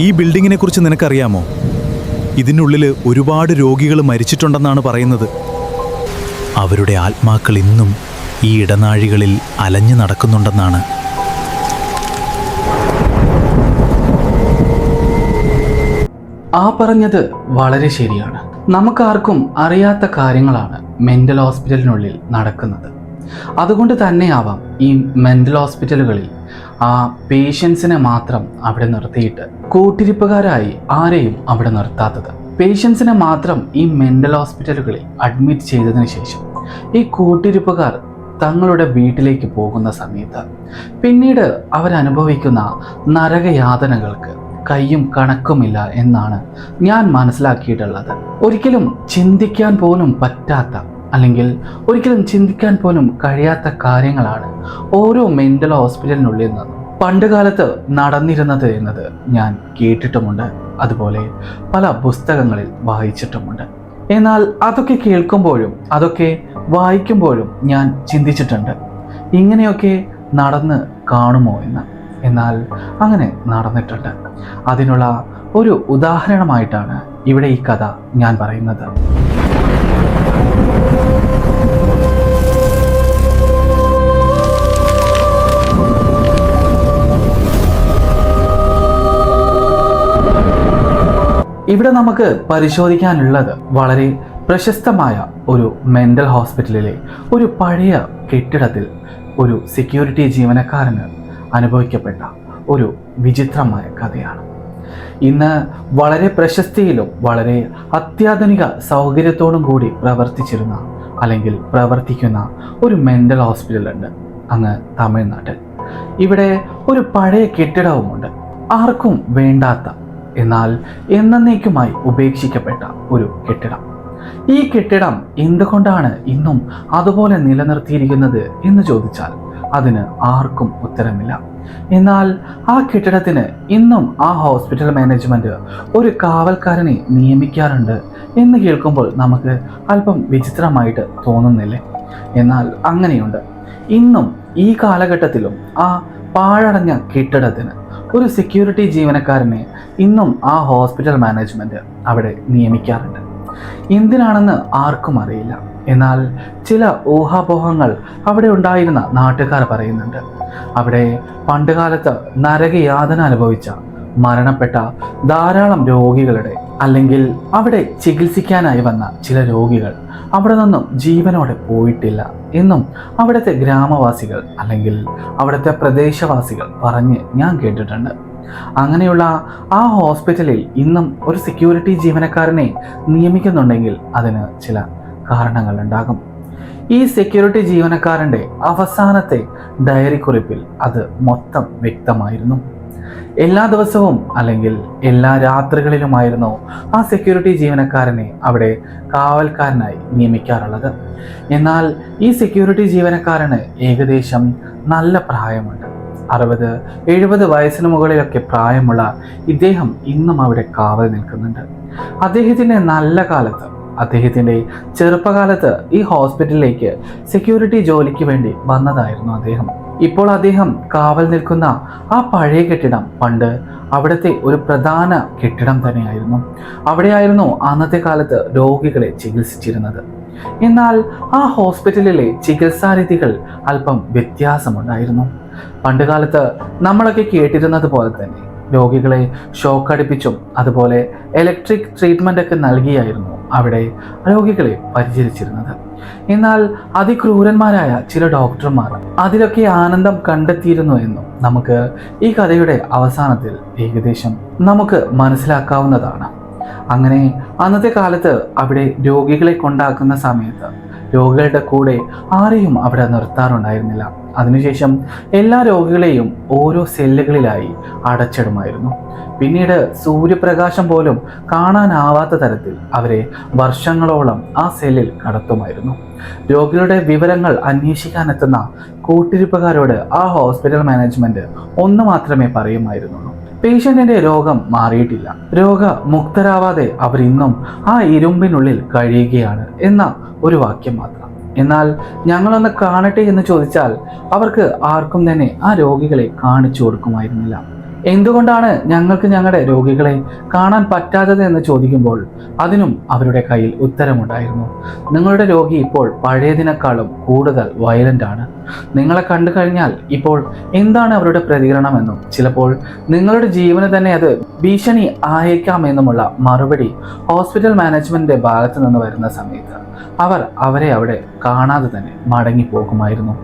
ഈ ബിൽഡിങ്ങിനെ കുറിച്ച് നിനക്കറിയാമോ? ഇതിനുള്ളിൽ ഒരുപാട് രോഗികൾ മരിച്ചിട്ടുണ്ടെന്നാണ് പറയുന്നത്. അവരുടെ ആത്മാക്കൾ ഇന്നും ഈ ഇടനാഴികളിൽ അലഞ്ഞു നടക്കുന്നുണ്ടെന്നാണ്. ആ പറഞ്ഞത് വളരെ ശരിയാണ്. നമുക്കാർക്കും അറിയാത്ത കാര്യങ്ങളാണ് മെൻ്റൽ ഹോസ്പിറ്റലിനുള്ളിൽ നടക്കുന്നത്. അതുകൊണ്ട് തന്നെയാവാം ഈ മെൻ്റൽ ഹോസ്പിറ്റലുകളിൽ ആ പേഷ്യൻസിനെ മാത്രം അവിടെ നിർത്തിയിട്ട് കൂട്ടിരിപ്പുകാരായി ആരെയും അവിടെ നിർത്താത്തത്. പേഷ്യൻസിനെ മാത്രം ഈ മെൻ്റൽ ഹോസ്പിറ്റലുകളിൽ അഡ്മിറ്റ് ചെയ്തതിന് ശേഷം ഈ കൂട്ടിരിപ്പുകാർ തങ്ങളുടെ വീട്ടിലേക്ക് പോകുന്ന സമയത്ത് പിന്നീട് അവരനുഭവിക്കുന്ന നരകയാതനകൾക്ക് കയ്യും കണക്കുമില്ല എന്നാണ് ഞാൻ മനസ്സിലാക്കിയിട്ടുള്ളത്. ഒരിക്കലും ചിന്തിക്കാൻ പോലും പറ്റാത്ത, അല്ലെങ്കിൽ ഒരിക്കലും ചിന്തിക്കാൻ പോലും കഴിയാത്ത കാര്യങ്ങളാണ് ഓരോ മെൻ്റൽ ഹോസ്പിറ്റലിനുള്ളിൽ നിന്നും പണ്ടുകാലത്ത് നടന്നിരുന്നത് എന്നത് ഞാൻ കേട്ടിട്ടുമുണ്ട്. അതുപോലെ പല പുസ്തകങ്ങളിൽ വായിച്ചിട്ടുമുണ്ട്. എന്നാൽ അതൊക്കെ കേൾക്കുമ്പോഴും അതൊക്കെ വായിക്കുമ്പോഴും ഞാൻ ചിന്തിച്ചിട്ടുണ്ട്, ഇങ്ങനെയൊക്കെ നടന്ന് കാണുമോ എന്ന്. എന്നാൽ അങ്ങനെ നടന്നിട്ടുണ്ട്. അതിനുള്ള ഒരു ഉദാഹരണമായിട്ടാണ് ഇവിടെ ഈ കഥ ഞാൻ പറയുന്നത്. ഇവിടെ നമുക്ക് പരിശോധിക്കാനുള്ളത് വളരെ പ്രശസ്തമായ ഒരു മെൻ്റൽ ഹോസ്പിറ്റലിലെ ഒരു പഴയ കെട്ടിടത്തിൽ ഒരു സെക്യൂരിറ്റി ജീവനക്കാരന് അനുഭവിക്കപ്പെട്ട ഒരു വിചിത്രമായ കഥയാണ്. ഇന്ന് വളരെ പ്രശസ്തിയിലും വളരെ അത്യാധുനിക സൗകര്യത്തോടും കൂടി പ്രവർത്തിച്ചിരുന്ന അല്ലെങ്കിൽ പ്രവർത്തിക്കുന്ന ഒരു മെൻ്റൽ ഹോസ്പിറ്റലുണ്ട് അങ്ങ് തമിഴ്നാട്ടിൽ. ഇവിടെ ഒരു പഴയ കെട്ടിടവുമുണ്ട്. ആർക്കും വേണ്ടാത്ത, എന്നാൽ എന്നേക്കുമായി ഉപേക്ഷിക്കപ്പെട്ട ഒരു കെട്ടിടം. ഈ കെട്ടിടം എന്തുകൊണ്ടാണ് ഇന്നും അതുപോലെ നിലനിർത്തിയിരിക്കുന്നത് എന്ന് ചോദിച്ചാൽ അതിന് ആർക്കും ഉത്തരമില്ല. എന്നാൽ ആ കെട്ടിടത്തിന് ഇന്നും ആ ഹോസ്പിറ്റൽ മാനേജ്മെന്റ് ഒരു കാവൽക്കാരനെ നിയമിക്കാറുണ്ട് എന്ന് കേൾക്കുമ്പോൾ നമുക്ക് അല്പം വിചിത്രമായിട്ട് തോന്നുന്നില്ലേ? എന്നാൽ അങ്ങനെയുണ്ട്. ഇന്നും ഈ കാലഘട്ടത്തിലും ആ പാഴടഞ്ഞ കെട്ടിടത്തിന് ഒരു സെക്യൂരിറ്റി ജീവനക്കാരനെ ഇന്നും ആ ഹോസ്പിറ്റൽ മാനേജ്മെന്റ് അവിടെ നിയമിക്കാറുണ്ട്. എന്തിനാണെന്ന് ആർക്കും അറിയില്ല. എന്നാൽ ചില ഊഹാപോഹങ്ങൾ അവിടെ ഉണ്ടായിരുന്ന നാട്ടുകാർ പറയുന്നുണ്ട്. അവിടെ പണ്ടുകാലത്ത് നരകയാതന അനുഭവിച്ച മരണപ്പെട്ട ധാരാളം രോഗികളുടെ, അല്ലെങ്കിൽ അവിടെ ചികിത്സിക്കാനായി വന്ന ചില രോഗികൾ അവിടെ നിന്നും ജീവനോടെ പോയിട്ടില്ല എന്നും അവിടുത്തെ ഗ്രാമവാസികൾ അല്ലെങ്കിൽ അവിടുത്തെ പ്രദേശവാസികൾ പറഞ്ഞ് ഞാൻ കേട്ടിട്ടുണ്ട്. അങ്ങനെയുള്ള ആ ഹോസ്പിറ്റലിൽ ഇന്നും ഒരു സെക്യൂരിറ്റി ജീവനക്കാരനെ നിയമിക്കുന്നുണ്ടെങ്കിൽ അതിന് ചില കാരണങ്ങൾ ഉണ്ടാകും. ഈ സെക്യൂരിറ്റി ജീവനക്കാരൻ്റെ അവസാനത്തെ ഡയറി കുറിപ്പിൽ അത് മൊത്തം വ്യക്തമായിരുന്നു. എല്ലാ ദിവസവും അല്ലെങ്കിൽ എല്ലാ രാത്രികളിലുമായിരുന്നു ആ സെക്യൂരിറ്റി ജീവനക്കാരനെ അവിടെ കാവൽക്കാരനായി നിയമിക്കാറുള്ളത്. എന്നാൽ ഈ സെക്യൂരിറ്റി ജീവനക്കാരന് ഏകദേശം നല്ല പ്രായമുണ്ട്. 60-70 വയസ്സിന് മുകളിലൊക്കെ പ്രായമുള്ള ഇദ്ദേഹം ഇന്നും അവിടെ കാവൽ നിൽക്കുന്നുണ്ട്. അദ്ദേഹത്തിൻ്റെ നല്ല കാലത്ത്, അദ്ദേഹത്തിൻ്റെ ചെറുപ്പകാലത്ത് ഈ ഹോസ്പിറ്റലിലേക്ക് സെക്യൂരിറ്റി ജോലിക്ക് വേണ്ടി വന്നതായിരുന്നു അദ്ദേഹം. ഇപ്പോൾ അദ്ദേഹം കാവൽ നിൽക്കുന്ന ആ പഴയ കെട്ടിടം പണ്ട് അവിടുത്തെ ഒരു പ്രധാന കെട്ടിടം തന്നെയായിരുന്നു. അവിടെയായിരുന്നു അന്നത്തെ കാലത്ത് രോഗികളെ ചികിത്സിച്ചിരുന്നത്. എന്നാൽ ആ ഹോസ്പിറ്റലിലെ ചികിത്സാരീതികൾ അല്പം വ്യത്യാസമുണ്ടായിരുന്നു. പണ്ടുകാലത്ത് നമ്മളൊക്കെ കേട്ടിരുന്നത് പോലെ തന്നെ രോഗികളെ ഷോക്ക് അടിപ്പിച്ചും അതുപോലെ ഇലക്ട്രിക് ട്രീറ്റ്മെൻ്റ് ഒക്കെ നൽകിയായിരുന്നു അവിടെ രോഗികളെ പരിചരിച്ചിരുന്നത്. എന്നാൽ അതിക്രൂരന്മാരായ ചില ഡോക്ടർമാർ അതിലൊക്കെ ആനന്ദം കണ്ടെത്തിയിരുന്നു എന്നും നമുക്ക് ഈ കഥയുടെ അവസാനത്തിൽ ഏകദേശം നമുക്ക് മനസ്സിലാക്കാവുന്നതാണ്. അങ്ങനെ അന്നത്തെ കാലത്ത് അവിടെ രോഗികളെ കൊണ്ടാക്കുന്ന സമയത്ത് രോഗികളുടെ കൂടെ ആരെയും അവിടെ നിർത്താറുണ്ടായിരുന്നില്ല. അതിനുശേഷം എല്ലാ രോഗികളെയും ഓരോ സെല്ലുകളിലായി അടച്ചിടുമായിരുന്നു. പിന്നീട് സൂര്യപ്രകാശം പോലും കാണാനാവാത്ത തരത്തിൽ അവരെ വർഷങ്ങളോളം ആ സെല്ലിൽ കടത്തുമായിരുന്നു. രോഗികളുടെ വിവരങ്ങൾ അന്വേഷിക്കാനെത്തുന്ന കൂട്ടിരിപ്പുകാരോട് ആ ഹോസ്പിറ്റൽ മാനേജ്മെന്റ് ഒന്ന് മാത്രമേ പറയുമായിരുന്നുള്ളൂ: പേഷ്യന്റിന്റെ രോഗം മാറിയിട്ടില്ല, രോഗമുക്തരാവാതെ അവരിന്നും ആ ഇരുമ്പിനുള്ളിൽ കഴിയുകയാണ് എന്ന ഒരു വാക്യം മാത്രം. എന്നാൽ ഞങ്ങളൊന്ന് കാണട്ടെ എന്ന് ചോദിച്ചാൽ അവർക്ക് ആർക്കും തന്നെ ആ രോഗികളെ കാണിച്ചു കൊടുക്കുമായിരുന്നില്ല. എന്തുകൊണ്ടാണ് ഞങ്ങൾക്ക് ഞങ്ങളുടെ രോഗികളെ കാണാൻ പറ്റാത്തത് എന്ന് ചോദിക്കുമ്പോൾ അതിനും അവരുടെ കയ്യിൽ ഉത്തരമുണ്ടായിരുന്നു. നിങ്ങളുടെ രോഗി ഇപ്പോൾ പഴയതിനേക്കാളും കൂടുതൽ വയലന്റ് ആണ്. നിങ്ങളെ കണ്ടു കഴിഞ്ഞാൽ ഇപ്പോൾ എന്താണ് അവരുടെ പ്രതികരണമെന്നും ചിലപ്പോൾ നിങ്ങളുടെ ജീവന് തന്നെ അത് ഭീഷണി ആയേക്കാമെന്നുമുള്ള മറുപടി ഹോസ്പിറ്റൽ മാനേജ്മെന്റിന്റെ ഭാഗത്തു നിന്ന് വരുന്ന സമയത്ത് അവരെ അവിടെ കാണാതെ തന്നെ മടങ്ങി പോകുമായിരുന്നു.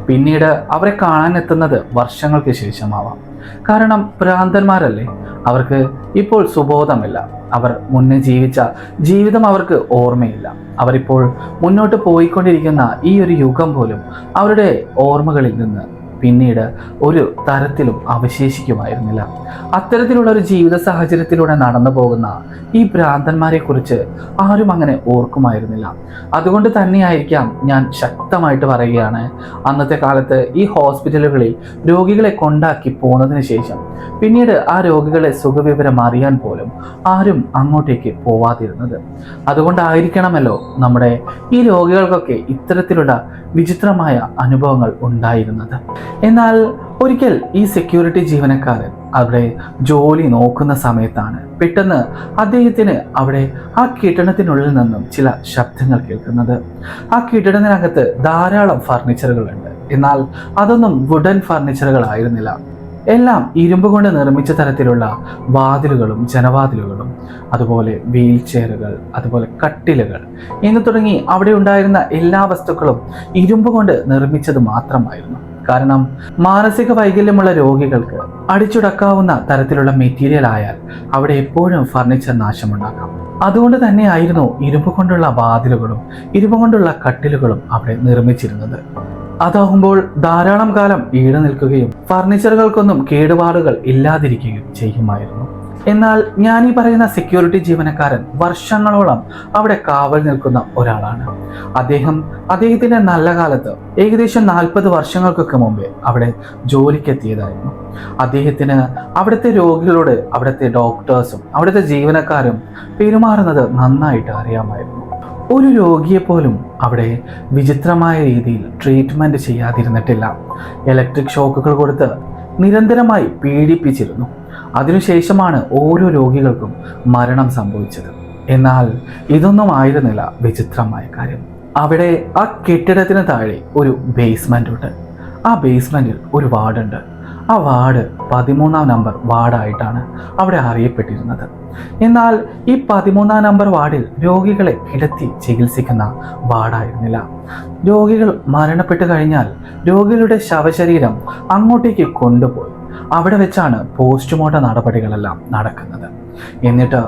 പിന്നീട് അവരെ കാണാനെത്തുന്നത് വർഷങ്ങൾക്ക് ശേഷമാവാം. കാരണം ഭ്രാന്തന്മാരല്ലേ, അവർക്ക് ഇപ്പോൾ സുബോധമില്ല. അവർ മുന്നേ ജീവിച്ച ജീവിതം അവർക്ക് ഓർമ്മയില്ല. അവരിപ്പോൾ മുന്നോട്ട് പോയിക്കൊണ്ടിരിക്കുന്ന ഈ ഒരു യുഗം പോലും അവരുടെ ഓർമ്മകളിൽ നിന്ന് പിന്നീട് ഒരു തരത്തിലും അവശേഷിക്കുമായിരുന്നില്ല. അത്തരത്തിലുള്ള ഒരു ജീവിത സാഹചര്യത്തിലൂടെ നടന്നു പോകുന്ന ഈ ഭ്രാന്തന്മാരെ കുറിച്ച് ആരും അങ്ങനെ ഓർക്കുമായിരുന്നില്ല. അതുകൊണ്ട് തന്നെയായിരിക്കാം ഞാൻ ശക്തമായിട്ട് പറയുകയാണ്, അന്നത്തെ കാലത്ത് ഈ ഹോസ്പിറ്റലുകളിൽ രോഗികളെ കൊണ്ടാക്കി പോന്നതിന് ശേഷം പിന്നീട് ആ രോഗികളെ സുഖവിവരം അറിയാൻ പോലും ആരും അങ്ങോട്ടേക്ക് പോവാതിരുന്നത്. അതുകൊണ്ടായിരിക്കണമല്ലോ നമ്മുടെ ഈ രോഗികൾക്കൊക്കെ ഇത്തരത്തിലുള്ള വിചിത്രമായ അനുഭവങ്ങൾ ഉണ്ടായിരുന്നത്. എന്നാൽ ഒരിക്കൽ ഈ സെക്യൂരിറ്റി ജീവനക്കാരൻ അവിടെ ജോലി നോക്കുന്ന സമയത്താണ് പെട്ടെന്ന് അദ്ദേഹത്തിന് അവിടെ ആ കെട്ടിടത്തിനുള്ളിൽ നിന്നും ചില ശബ്ദങ്ങൾ കേൾക്കുന്നത്. ആ കെട്ടിടത്തിനകത്ത് ധാരാളം ഫർണിച്ചറുകളുണ്ട്. എന്നാൽ അതൊന്നും വുഡൻ ഫർണിച്ചറുകൾ ആയിരുന്നില്ല. എല്ലാം ഇരുമ്പ് കൊണ്ട് നിർമ്മിച്ച തരത്തിലുള്ള വാതിലുകളും ജനവാതിലുകളും, അതുപോലെ വീൽ ചെയറുകൾ, അതുപോലെ കട്ടിലുകൾ എന്ന് തുടങ്ങി അവിടെ ഉണ്ടായിരുന്ന എല്ലാ വസ്തുക്കളും ഇരുമ്പ് കൊണ്ട് നിർമ്മിച്ചത് മാത്രമായിരുന്നു. കാരണം മാനസിക വൈകല്യമുള്ള രോഗികൾക്ക് അടിച്ചുടക്കാവുന്ന തരത്തിലുള്ള മെറ്റീരിയൽ ആയാൽ അവിടെ എപ്പോഴും ഫർണിച്ചർ നാശമുണ്ടാക്കാം. അതുകൊണ്ട് തന്നെയായിരുന്നു ഇരുമ്പ് കൊണ്ടുള്ള വാതിലുകളും ഇരുമ്പ് കൊണ്ടുള്ള കട്ടിലുകളും അവിടെ നിർമ്മിച്ചിരുന്നത്. അതാകുമ്പോൾ ധാരാളം കാലം ഈട് നിൽക്കുകയും ഫർണിച്ചറുകൾക്കൊന്നും കേടുപാടുകൾ ഇല്ലാതിരിക്കുകയും ചെയ്യുമായിരുന്നു. എന്നാൽ ഞാൻ ഈ പറയുന്ന സെക്യൂരിറ്റി ജീവനക്കാരൻ വർഷങ്ങളോളം അവിടെ കാവൽ നിൽക്കുന്ന ഒരാളാണ്. അദ്ദേഹത്തിന്റെ നല്ല കാലത്ത് ഏകദേശം 40 വർഷങ്ങൾക്കൊക്കെ മുമ്പേ അവിടെ ജോലിക്കെത്തിയതായിരുന്നു. അദ്ദേഹത്തിന് അവിടുത്തെ രോഗികളോട് അവിടുത്തെ ഡോക്ടേഴ്സും അവിടുത്തെ ജീവനക്കാരും പെരുമാറുന്നത് നന്നായിട്ട് അറിയാമായിരുന്നു. ഒരു രോഗിയെപ്പോലും അവിടെ വിചിത്രമായ രീതിയിൽ ട്രീറ്റ്മെന്റ് ചെയ്യാതിരുന്നിട്ടില്ല. ഇലക്ട്രിക് ഷോക്കുകൾ കൊടുത്ത് നിരന്തരമായി പീഡിപ്പിച്ചിരുന്നു. അതിനുശേഷമാണ് ഓരോ രോഗികൾക്കും മരണം സംഭവിച്ചത്. എന്നാൽ ഇതൊന്നും ആയിരുന്നില്ല വിചിത്രമായ കാര്യം. അവിടെ ആ കെട്ടിടത്തിന് താഴെ ഒരു ബേസ്മെന്റ് ഉണ്ട്. ആ ബേസ്മെന്റിൽ ഒരു വാർഡുണ്ട്. ആ വാർഡ് 13-ാം നമ്പർ വാർഡായിട്ടാണ് അവിടെ അറിയപ്പെട്ടിരുന്നത്. എന്നാൽ ഈ 13-ാം നമ്പർ വാർഡിൽ രോഗികളെ കിടത്തി ചികിത്സിക്കുന്ന വാർഡായിരുന്നില്ല. രോഗികൾ മരണപ്പെട്ടു കഴിഞ്ഞാൽ രോഗികളുടെ ശവശരീരം അങ്ങോട്ടേക്ക് കൊണ്ടുപോയി അവിടെ വെച്ചാണ് പോസ്റ്റ്മോർട്ടം നടപടികളെല്ലാം നടക്കുന്നത്. എന്നിട്ട്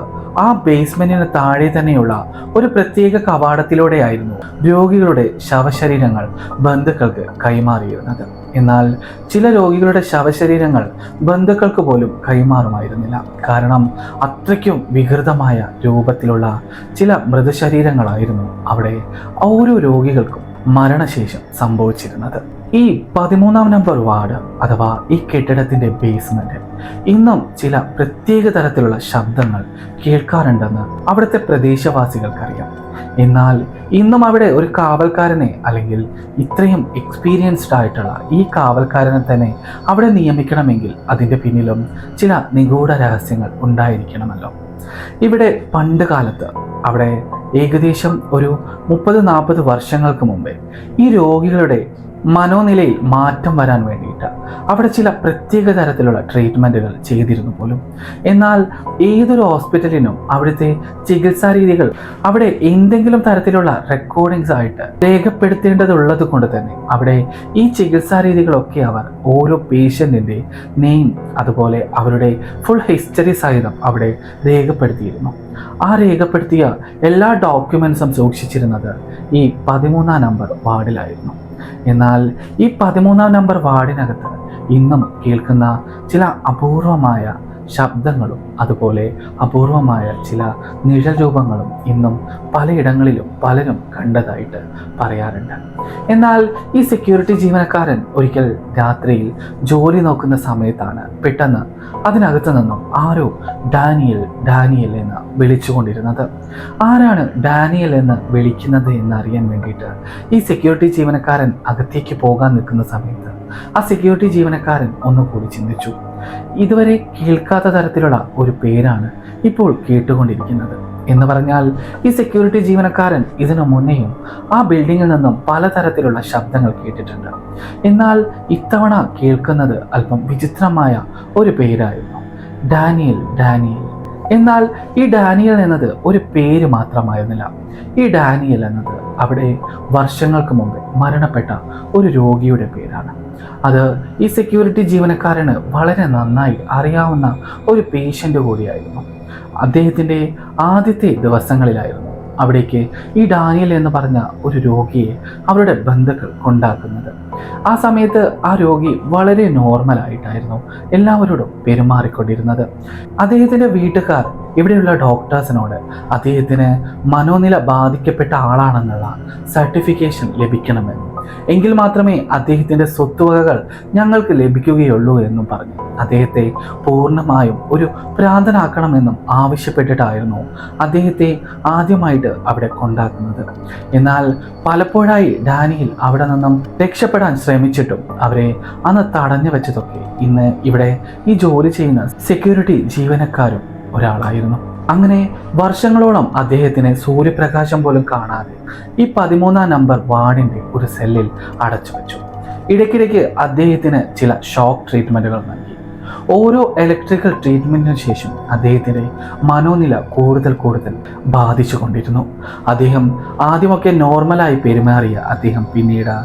ആ ബേസ്മെന്റിന് താഴെ തന്നെയുള്ള ഒരു പ്രത്യേക കവാടത്തിലൂടെയായിരുന്നു രോഗികളുടെ ശവശരീരങ്ങൾ ബന്ധുക്കൾക്ക് കൈമാറിയിരുന്നത്. എന്നാൽ ചില രോഗികളുടെ ശവശരീരങ്ങൾ ബന്ധുക്കൾക്ക് പോലും കൈമാറുമായിരുന്നില്ല. കാരണം അത്രയ്ക്കും വികൃതമായ രൂപത്തിലുള്ള ചില മൃതശരീരങ്ങളായിരുന്നു അവിടെ ഓരോ രോഗികൾക്കും മരണശേഷം സംഭവിച്ചിരുന്നത്. ഈ 13-ാം നമ്പർ വാർഡ് അഥവാ ഈ കെട്ടിടത്തിന്റെ ബേസ്മെന്റ് ഇന്നും ചില പ്രത്യേക തരത്തിലുള്ള ശബ്ദങ്ങൾ കേൾക്കാറുണ്ടെന്ന് അവിടുത്തെ പ്രദേശവാസികൾക്കറിയാം. എന്നാൽ ഇന്നും അവിടെ ഒരു കാവൽക്കാരനെ അല്ലെങ്കിൽ ഇത്രയും എക്സ്പീരിയൻസ്ഡ് ആയിട്ടുള്ള ഈ കാവൽക്കാരനെ തന്നെ അവിടെ നിയമിക്കണമെങ്കിൽ അതിൻ്റെ പിന്നിലും ചില നിഗൂഢ രഹസ്യങ്ങൾ ഉണ്ടായിരിക്കണമല്ലോ. ഇവിടെ പണ്ട് കാലത്ത് അവിടെ ഏകദേശം ഒരു 30-40 വർഷങ്ങൾക്ക് മുമ്പേ ഈ രോഗികളുടെ മനോനിലയിൽ മാറ്റം വരാൻ വേണ്ടിയിട്ട് അവിടെ ചില പ്രത്യേക തരത്തിലുള്ള ട്രീറ്റ്മെൻറ്റുകൾ ചെയ്തിരുന്നു പോലും. എന്നാൽ ഏതൊരു ഹോസ്പിറ്റലിനും അവിടുത്തെ ചികിത്സാ രീതികൾ അവിടെ എന്തെങ്കിലും തരത്തിലുള്ള റെക്കോർഡിങ്സ് ആയിട്ട് രേഖപ്പെടുത്തേണ്ടതുള്ളത് കൊണ്ട് തന്നെ അവിടെ ഈ ചികിത്സാ രീതികളൊക്കെ അവർ ഓരോ പേഷ്യൻറ്റിൻ്റെ നെയിം അതുപോലെ അവരുടെ ഫുൾ ഹിസ്റ്ററി സഹിതം അവിടെ രേഖപ്പെടുത്തിയിരുന്നു. ആ രേഖപ്പെടുത്തിയ എല്ലാ ഡോക്യുമെൻസും സൂക്ഷിച്ചിരുന്നത് ഈ 13-ാം നമ്പർ വാർഡിലായിരുന്നു. എന്നാൽ ഈ 13-ാം നമ്പർ വാർഡിനകത്ത് ഇന്നും കേൾക്കുന്ന ചില അപൂർവമായ ശബ്ദങ്ങളും അതുപോലെ അപൂർവമായ ചില നിഴൽ രൂപങ്ങളും ഇന്നും പലയിടങ്ങളിലും പലരും കണ്ടതായിട്ട് പറയാറുണ്ട്. എന്നാൽ ഈ സെക്യൂരിറ്റി ജീവനക്കാരൻ ഒരിക്കൽ രാത്രിയിൽ ജോലി നോക്കുന്ന സമയത്താണ് പെട്ടെന്ന് അതിനകത്ത് നിന്നും ആരോ ഡാനിയൽ എന്ന് വിളിച്ചുകൊണ്ടിരുന്നത്. ആരാണ് ഡാനിയൽ എന്ന് വിളിക്കുന്നത് എന്നറിയാൻ വേണ്ടിയിട്ട് ഈ സെക്യൂരിറ്റി ജീവനക്കാരൻ അകത്തേക്ക് പോകാൻ നിൽക്കുന്ന സമയത്ത് ആ സെക്യൂരിറ്റി ജീവനക്കാരൻ ഒന്നുകൂടി ചിന്തിച്ചു. ഇതുവരെ കേൾക്കാത്ത തരത്തിലുള്ള ഒരു പേരാണ് ഇപ്പോൾ കേട്ടുകൊണ്ടിരിക്കുന്നത് എന്ന് പറഞ്ഞാൽ ഈ സെക്യൂരിറ്റി ജീവനക്കാരൻ ഇതിനു മുന്നേയും ആ ബിൽഡിങ്ങിൽ നിന്നും പലതരത്തിലുള്ള ശബ്ദങ്ങൾ കേട്ടിട്ടുണ്ട്. എന്നാൽ ഇത്തവണ കേൾക്കുന്നത് അല്പം വിചിത്രമായ ഒരു പേരായിരുന്നു, ഡാനിയൽ. ഡാനിയൽ. എന്നാൽ ഈ ഡാനിയൽ എന്നത് ഒരു പേര് മാത്രമായിരുന്നില്ല. ഈ ഡാനിയൽ എന്നത് അവിടെ വർഷങ്ങൾക്ക് മുമ്പ് മരണപ്പെട്ട ഒരു രോഗിയുടെ പേരാണ്. അത് ഈ സെക്യൂരിറ്റി ജീവനക്കാരന് വളരെ നന്നായി അറിയാവുന്ന ഒരു പേഷ്യൻ്റ് കൂടിയായിരുന്നു. അദ്ദേഹത്തിൻ്റെ ആദ്യത്തെ ദിവസങ്ങളിലായിരുന്നു അവിടേക്ക് ഈ ഡാനിയൽ എന്ന് പറഞ്ഞ ഒരു രോഗിയെ അവരുടെ ബന്ധുക്കൾ കൊണ്ടാക്കുന്നത്. ആ സമയത്ത് ആ രോഗി വളരെ നോർമലായിട്ടായിരുന്നു എല്ലാവരോടും പെരുമാറിക്കൊണ്ടിരുന്നത്. അദ്ദേഹത്തിൻ്റെ വീട്ടുകാർ ഇവിടെയുള്ള ഡോക്ടേഴ്സിനോട് അദ്ദേഹത്തിന് മനോനില ബാധിക്കപ്പെട്ട ആളാണെന്നുള്ള സർട്ടിഫിക്കേഷൻ ലഭിക്കണമെന്നും എങ്കിൽ മാത്രമേ അദ്ദേഹത്തിൻ്റെ സ്വത്തുവകകൾ ഞങ്ങൾക്ക് ലഭിക്കുകയുള്ളൂ എന്നും പറഞ്ഞു അദ്ദേഹത്തെ പൂർണ്ണമായും ഒരു ഭ്രാന്തനാക്കണമെന്നും ആവശ്യപ്പെട്ടിട്ടായിരുന്നു അദ്ദേഹത്തെ ആദ്യമായിട്ട് അവിടെ കൊണ്ടാക്കുന്നത്. എന്നാൽ പലപ്പോഴായി ഡാനിയൽ അവിടെ നിന്നും രക്ഷപ്പെടാൻ ശ്രമിച്ചിട്ടും അവരെ അന്ന് തടഞ്ഞു വെച്ചതൊക്കെ ഇന്ന് ഇവിടെ ഈ ജോലി ചെയ്യുന്ന സെക്യൂരിറ്റി ജീവനക്കാരും ഒരാളായിരുന്നു. അങ്ങനെ വർഷങ്ങളോളം അദ്ദേഹത്തിന് സൂര്യപ്രകാശം പോലും കാണാതെ ഈ 13-ാം നമ്പർ വാർഡിൻ്റെ ഒരു സെല്ലിൽ അടച്ചു വെച്ചു. ഇടയ്ക്കിടയ്ക്ക് അദ്ദേഹത്തിന് ചില ഷോക്ക് ട്രീറ്റ്മെൻറ്റുകൾ നൽകി. ഓരോ ഇലക്ട്രിക്കൽ ട്രീറ്റ്മെൻറ്റിനു ശേഷം അദ്ദേഹത്തിൻ്റെ മനോനില കൂടുതൽ ബാധിച്ചു കൊണ്ടിരുന്നു. അദ്ദേഹം ആദ്യമൊക്കെ നോർമലായി പെരുമാറിയ അദ്ദേഹം പിന്നീട്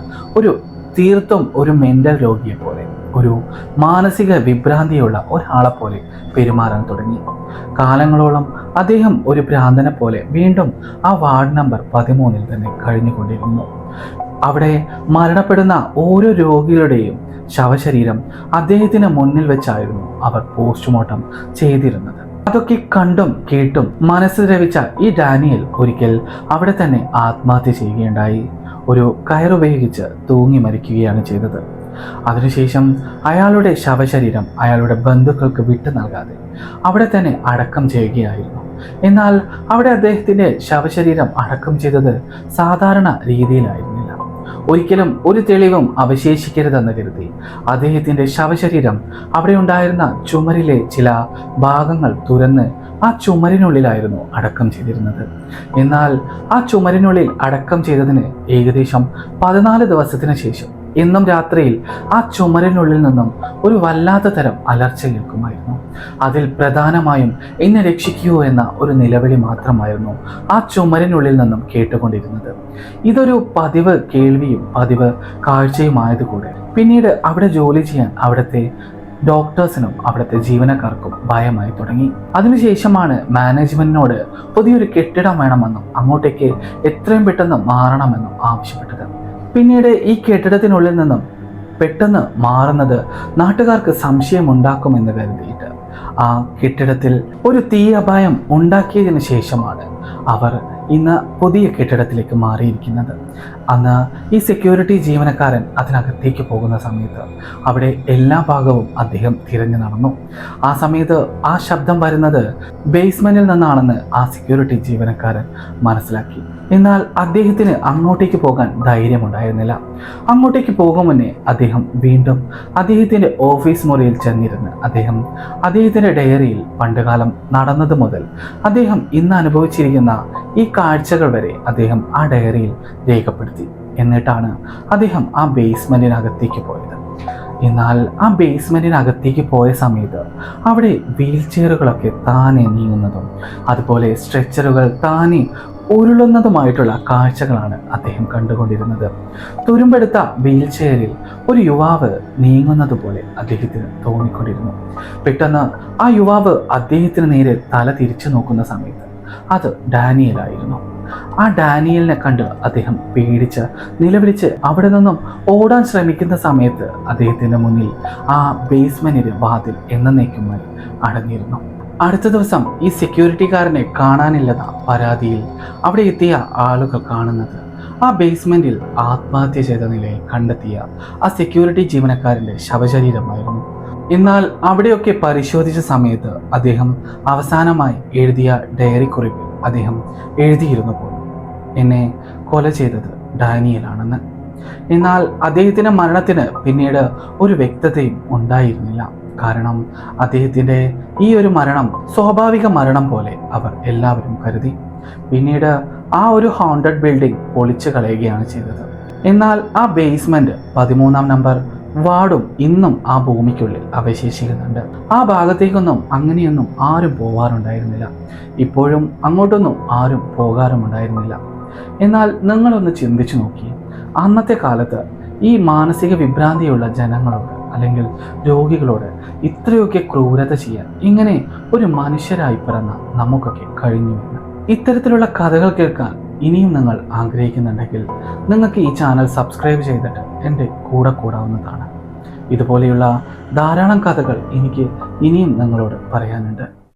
തീർത്തും ഒരു മെൻ്റൽ രോഗിയെ പോലെ, ഒരു മാനസിക വിഭ്രാന്തിയുള്ള ഒരാളെ പോലെ പെരുമാറാൻ തുടങ്ങി. കാലങ്ങളോളം അദ്ദേഹം ഒരു ഭ്രാന്തനെ പോലെ വീണ്ടും ആ വാർഡ് നമ്പർ 13-ൽ തന്നെ കഴിഞ്ഞുകൊണ്ടിരുന്നു. അവിടെ മരണപ്പെടുന്ന ഓരോ രോഗികളുടെയും ശവശരീരം അദ്ദേഹത്തിന് മുന്നിൽ വെച്ചായിരുന്നു അവർ പോസ്റ്റ്മോർട്ടം ചെയ്തിരുന്നത്. അതൊക്കെ കണ്ടും കേട്ടും മനസ്സ് ദ്രവിച്ച ഈ ഡാനിയൽ ഒരിക്കൽ അവിടെ തന്നെ ആത്മഹത്യ ചെയ്യുകയുണ്ടായി. ഒരു കയറുപയോഗിച്ച് തൂങ്ങി മരിക്കുകയാണ് ചെയ്തത്. അതിനുശേഷം അയാളുടെ ശവശരീരം അയാളുടെ ബന്ധുക്കൾക്ക് വിട്ടു നൽകാതെ അവിടെ തന്നെ അടക്കം ചെയ്യുകയായിരുന്നു. എന്നാൽ അവിടെ അദ്ദേഹത്തിൻ്റെ ശവശരീരം അടക്കം ചെയ്തത് സാധാരണ രീതിയിലായിരുന്നില്ല. ഒരിക്കലും ഒരു തെളിവും അവശേഷിക്കരുതെന്ന് കരുതി അദ്ദേഹത്തിൻ്റെ ശവശരീരം അവിടെ ഉണ്ടായിരുന്ന ചുമരിലെ ചില ഭാഗങ്ങൾ തുറന്ന് ആ ചുമരിനുള്ളിലായിരുന്നു അടക്കം ചെയ്തിരുന്നത്. എന്നാൽ ആ ചുമരിനുള്ളിൽ അടക്കം ചെയ്തതിന് ഏകദേശം 14 ദിവസത്തിന് ശേഷം ഇന്നും രാത്രിയിൽ ആ ചുമരിനുള്ളിൽ നിന്നും ഒരു വല്ലാത്ത തരം അലർച്ച കേൾക്കുമായിരുന്നു. അതിൽ പ്രധാനമായും എന്നെ രക്ഷിക്കൂ എന്ന ഒരു നിലവിളി മാത്രമായിരുന്നു ആ ചുമരിനുള്ളിൽ നിന്നും കേട്ടുകൊണ്ടിരുന്നത്. ഇതൊരു പതിവ് കേൾവിയും പതിവ് കാഴ്ചയുമായതുകൂടെ പിന്നീട് അവിടെ ജോലി ചെയ്യാൻ അവിടുത്തെ ഡോക്ടേഴ്സിനും അവിടുത്തെ ജീവനക്കാർക്കും ഭയമായി തുടങ്ങി. അതിനുശേഷമാണ് മാനേജ്മെന്റിനോട് പുതിയൊരു കെട്ടിടം വേണമെന്നും അങ്ങോട്ടേക്ക് എത്രയും പെട്ടെന്ന് മാറണമെന്നും ആവശ്യപ്പെട്ടത്. പിന്നീട് ഈ കെട്ടിടത്തിനുള്ളിൽ നിന്നും പെട്ടെന്ന് മാറുന്നത് നാട്ടുകാർക്ക് സംശയമുണ്ടാക്കുമെന്ന് കരുതിയിട്ട് ആ കെട്ടിടത്തിൽ ഒരു തീ അപായം ഉണ്ടാക്കിയതിന് ശേഷമാണ് അവർ ഇന്ന് പുതിയ കെട്ടിടത്തിലേക്ക് മാറിയിരിക്കുന്നത്. അന്ന് ഈ സെക്യൂരിറ്റി ജീവനക്കാരൻ അതിനകത്തേക്ക് പോകുന്ന സമയത്ത് അവിടെ എല്ലാ ഭാഗവും അദ്ദേഹം തിരഞ്ഞു നടന്നു. ആ സമയത്ത് ആ ശബ്ദം വരുന്നത് ബേസ്മെന്റിൽ നിന്നാണെന്ന് ആ സെക്യൂരിറ്റി ജീവനക്കാരൻ മനസ്സിലാക്കി. എന്നാൽ അദ്ദേഹത്തിന് അങ്ങോട്ടേക്ക് പോകാൻ ധൈര്യമുണ്ടായിരുന്നില്ല. അങ്ങോട്ടേക്ക് പോകും മുന്നേ അദ്ദേഹം വീണ്ടും അദ്ദേഹത്തിൻ്റെ ഓഫീസ് മുറിയിൽ ചെന്നിരുന്ന് അദ്ദേഹത്തിൻ്റെ ഡയറിയിൽ പണ്ടുകാലം നടന്നത് മുതൽ അദ്ദേഹം ഇന്ന് അനുഭവിച്ചിരിക്കുന്ന ഈ കാഴ്ചകൾ വരെ അദ്ദേഹം ആ ഡയറിയിൽ രേഖപ്പെടുത്തി. എന്നിട്ടാണ് അദ്ദേഹം ആ ബേസ്മെന്റിനകത്തേക്ക് പോയത്. എന്നാൽ ആ ബേസ്മെന്റിനകത്തേക്ക് പോയ സമയത്ത് അവിടെ വീൽ ചെയറുകളൊക്കെ താനെ നീങ്ങുന്നതും അതുപോലെ സ്ട്രെച്ചറുകൾ താനെ ഉരുളുന്നതുമായിട്ടുള്ള കാഴ്ചകളാണ് അദ്ദേഹം കണ്ടുകൊണ്ടിരുന്നത്. തുരുമ്പെടുത്ത വീൽ ചെയറിൽ ഒരു യുവാവ് നീങ്ങുന്നത് പോലെ അദ്ദേഹത്തിന് തോന്നിക്കൊണ്ടിരുന്നു. പെട്ടെന്ന് ആ യുവാവ് അദ്ദേഹത്തിന് നേരെ തല തിരിച്ചു നോക്കുന്ന സമയത്ത് അത് ഡാനിയലായിരുന്നു. ആ ഡാനിയലിനെ കണ്ട് അദ്ദേഹം പേടിച്ച് നിലവിളിച്ച് അവിടെ നിന്നും ഓടാൻ ശ്രമിക്കുന്ന സമയത്ത് അദ്ദേഹത്തിൻ്റെ മുന്നിൽ ആ ബേസ്മെന്റിന്റെ വാതിൽ എന്നേക്കുമായി അടഞ്ഞിരുന്നു. അടുത്ത ദിവസം ഈ സെക്യൂരിറ്റിക്കാരനെ കാണാനില്ലെന്ന പരാതിയിൽ അവിടെ എത്തിയ ആളുകൾ കാണുന്നത് ആ ബേസ്മെന്റിൽ ആത്മഹത്യ ചെയ്ത നിലയിൽ കണ്ടെത്തിയ ആ സെക്യൂരിറ്റി ജീവനക്കാരൻ്റെ ശവശരീരമായിരുന്നു. എന്നാൽ അവിടെയൊക്കെ പരിശോധിച്ച സമയത്ത് അദ്ദേഹം അവസാനമായി എഴുതിയ ഡയറി കുറിപ്പിൽ അദ്ദേഹം എഴുതിയിരുന്നു പോലും, എന്നെ കൊല ചെയ്തത് ഡാനിയലാണെന്ന്. എന്നാൽ അദ്ദേഹത്തിൻ്റെ മരണത്തിന് പിന്നീട് ഒരു വ്യക്തതയും ഉണ്ടായിരുന്നില്ല. കാരണം അദ്ദേഹത്തിൻ്റെ ഈ ഒരു മരണം സ്വാഭാവിക മരണം പോലെ അവർ എല്ലാവരും കരുതി. പിന്നീട് ആ ഒരു ഹോണ്ടഡ് ബിൽഡിംഗ് പൊളിച്ചു കളയുകയാണ് ചെയ്തത്. എന്നാൽ ആ ബേസ്മെന്റ് 13-ാം നമ്പർ വാർഡും ഇന്നും ആ ഭൂമിക്കുള്ളിൽ അവശേഷിക്കുന്നുണ്ട്. ആ ഭാഗത്തേക്കൊന്നും അങ്ങനെയൊന്നും ആരും പോവാറുണ്ടായിരുന്നില്ല. ഇപ്പോഴും അങ്ങോട്ടൊന്നും ആരും പോകാറുമുണ്ടായിരുന്നില്ല. എന്നാൽ നിങ്ങളൊന്ന് ചിന്തിച്ചു നോക്കി, അന്നത്തെ കാലത്ത് ഈ മാനസിക വിഭ്രാന്തിയുള്ള ജനങ്ങളോട് അല്ലെങ്കിൽ രോഗികളോട് ഇത്രയൊക്കെ ക്രൂരത ചെയ്യാൻ ഇങ്ങനെ ഒരു മനുഷ്യരായി പിറന്ന നമുക്കൊക്കെ കഴിഞ്ഞുവെന്ന്. ഇത്തരത്തിലുള്ള കഥകൾ കേൾക്കാൻ ഇനിയും നിങ്ങൾ ആഗ്രഹിക്കുന്നുണ്ടെങ്കിൽ നിങ്ങൾക്ക് ഈ ചാനൽ സബ്സ്ക്രൈബ് ചെയ്തിട്ട് എൻ്റെ കൂടെ കൂടാവുന്നതാണ്. ഇതുപോലെയുള്ള ധാരാളം കഥകൾ എനിക്ക് ഇനിയും നിങ്ങളോട് പറയാനുണ്ട്.